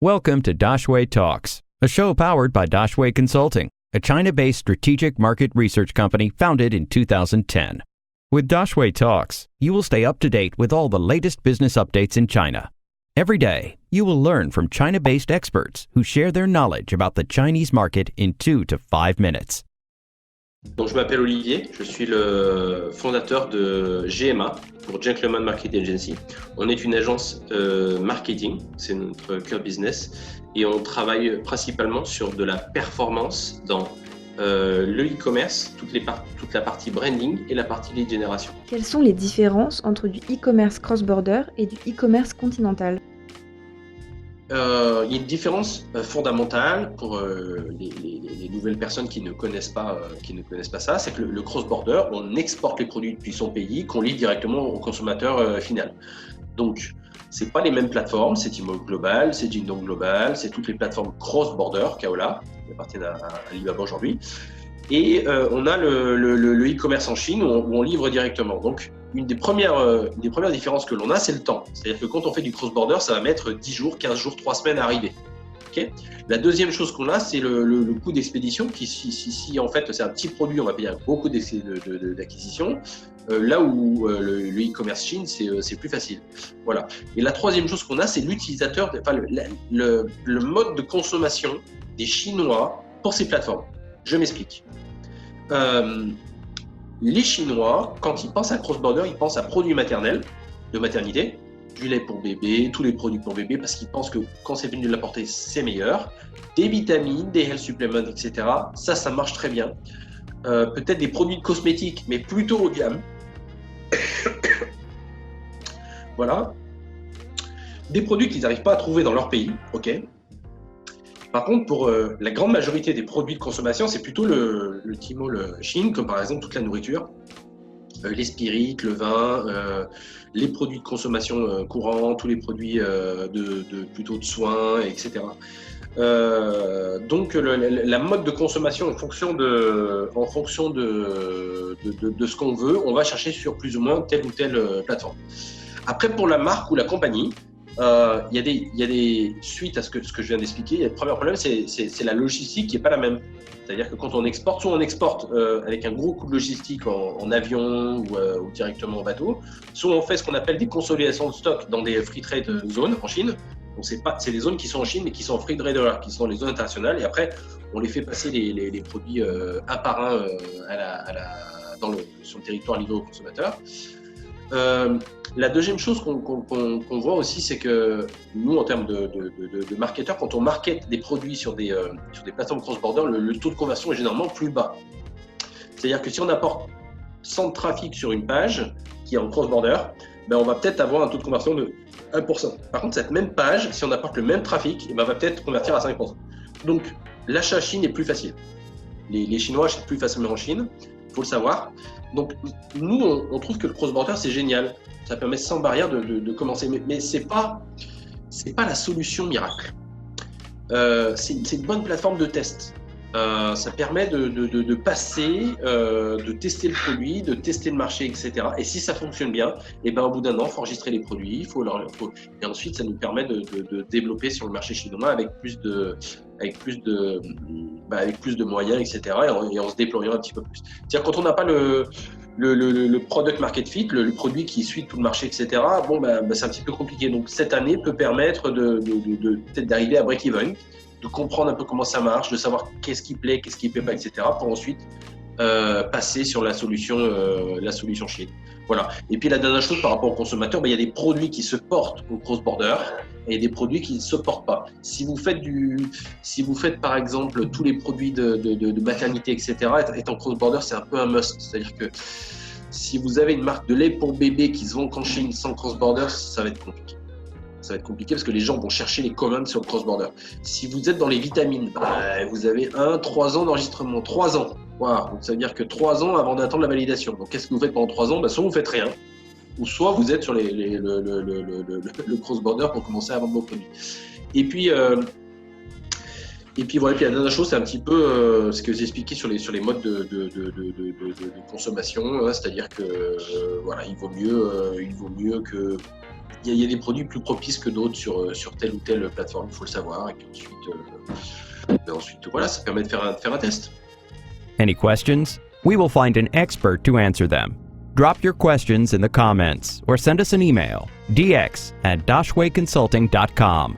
Welcome to Dashway Talks, a show powered by Dashway Consulting, a China-based strategic market research company founded in 2010. With Dashway Talks, you will stay up to date with all the latest business updates in China. Every day, you will learn from China-based experts who share their knowledge about the Chinese market in 2 to 5 minutes. Donc, je m'appelle Olivier, je suis le fondateur de GMA pour Gentleman Marketing Agency. On est une agence marketing, c'est notre cœur business, et on travaille principalement sur de la performance dans le e-commerce, toute la partie branding et la partie lead generation. Quelles sont les différences entre du e-commerce cross-border et du e-commerce continental ? Il y a une différence fondamentale pour les nouvelles personnes qui ne connaissent pas ça, c'est que le cross-border, on exporte les produits depuis son pays, qu'on livre directement au consommateur final. Donc, c'est pas les mêmes plateformes, c'est Tmall Global, c'est Jingdong Global, c'est toutes les plateformes cross-border, Kaola, qui appartiennent à Alibaba aujourd'hui. Et on a le e-commerce en Chine où on livre directement. Donc, une des premières différences que l'on a, c'est le temps. C'est-à-dire que quand on fait du cross-border, ça va mettre 10 jours, 15 jours, 3 semaines à arriver. Okay. La deuxième chose qu'on a, c'est le coût d'expédition qui, si en fait c'est un petit produit, on va payer un gros coût d'acquisition. Là où le e-commerce Chine, c'est plus facile. Voilà. Et la troisième chose qu'on a, c'est l'utilisateur, le mode de consommation des Chinois pour ces plateformes. Je m'explique. Les Chinois, quand ils pensent à cross-border, ils pensent à produits maternels, de maternité, du lait pour bébé, tous les produits pour bébé, parce qu'ils pensent que quand c'est venu de l'apporter, c'est meilleur. Des vitamines, des health supplements, etc. Ça marche très bien. Peut-être des produits de cosmétiques, mais plutôt haut de gamme. Voilà. Des produits qu'ils n'arrivent pas à trouver dans leur pays, ok. Par contre, pour la grande majorité des produits de consommation, c'est plutôt le Tmall Chine, comme par exemple toute la nourriture, les spirites, le vin, les produits de consommation courants, tous les produits plutôt de soins, etc. Donc la mode de consommation en fonction de ce qu'on veut, on va chercher sur plus ou moins telle ou telle plateforme. Après, pour la marque ou la compagnie, il y a des suites à ce que je viens d'expliquer. Le premier problème, c'est la logistique qui n'est pas la même. C'est-à-dire que quand on exporte, soit on exporte avec un gros coût de logistique en avion ou directement en bateau, soit on fait ce qu'on appelle des consolidations de stock dans des free trade zones en Chine. Donc c'est des zones qui sont en Chine mais qui sont en free trade, qui sont dans les zones internationales, et après on les fait passer les produits un par un sur le territoire livré aux consommateurs. La deuxième chose qu'on voit aussi, c'est que nous, en termes de marketeurs, quand on market des produits sur des plateformes cross-border, le taux de conversion est généralement plus bas. C'est-à-dire que si on apporte 100 de trafic sur une page qui est en cross-border, ben on va peut-être avoir un taux de conversion de 1%. Par contre, cette même page, si on apporte le même trafic, on va peut-être convertir à 5%. Donc, l'achat Chine est plus facile. Les Chinois achètent plus facilement en Chine, il faut le savoir. Donc, nous, on trouve que le cross-border, c'est génial. Ça permet sans barrière de commencer. Mais ce n'est pas la solution miracle. C'est une bonne plateforme de test. Ça permet de passer, de tester le produit, de tester le marché, etc. Et si ça fonctionne bien, et ben, au bout d'un an, il faut enregistrer les produits. Et ensuite, ça nous permet de développer sur le marché chinois avec plus de moyens, etc. Et en se déployant un petit peu plus. C'est-à-dire quand on n'a pas le product market fit, le produit qui suit tout le marché, etc. Bon, c'est un petit peu compliqué. Donc cette année peut permettre peut-être d'arriver à break-even, de comprendre un peu comment ça marche, de savoir qu'est-ce qui plaît, qu'est-ce qui ne plaît pas, etc. pour ensuite passer sur la solution Chine. Voilà. Et puis la dernière chose par rapport aux consommateurs, il y a des produits qui se portent au cross-border et des produits qui ne se portent pas. Si vous faites par exemple tous les produits de maternité, etc., être en cross-border, c'est un peu un must. C'est-à-dire que si vous avez une marque de lait pour bébé qui se vend qu'en Chine sans cross-border, ça va être compliqué. Ça va être compliqué parce que les gens vont chercher les commandes sur le cross-border. Si vous êtes dans les vitamines, vous avez 3 ans d'enregistrement. 3 ans. Wow. Donc ça veut dire que 3 ans avant d'attendre la validation. Donc qu'est-ce que vous faites pendant 3 ans ? Soit vous faites rien, ou soit vous êtes sur le cross-border pour commencer à vendre vos produits. Et puis voilà. Puis la dernière chose, c'est un petit peu ce que j'ai expliqué sur les modes de consommation. C'est-à-dire que voilà, il vaut mieux que il y a des produits plus propices que d'autres sur telle ou telle plateforme, il faut le savoir. Et puis ensuite, voilà, ça permet de faire un test. Any questions? We will find an expert to answer them. Drop your questions in the comments or send us an email, dx@dashwayconsulting.com.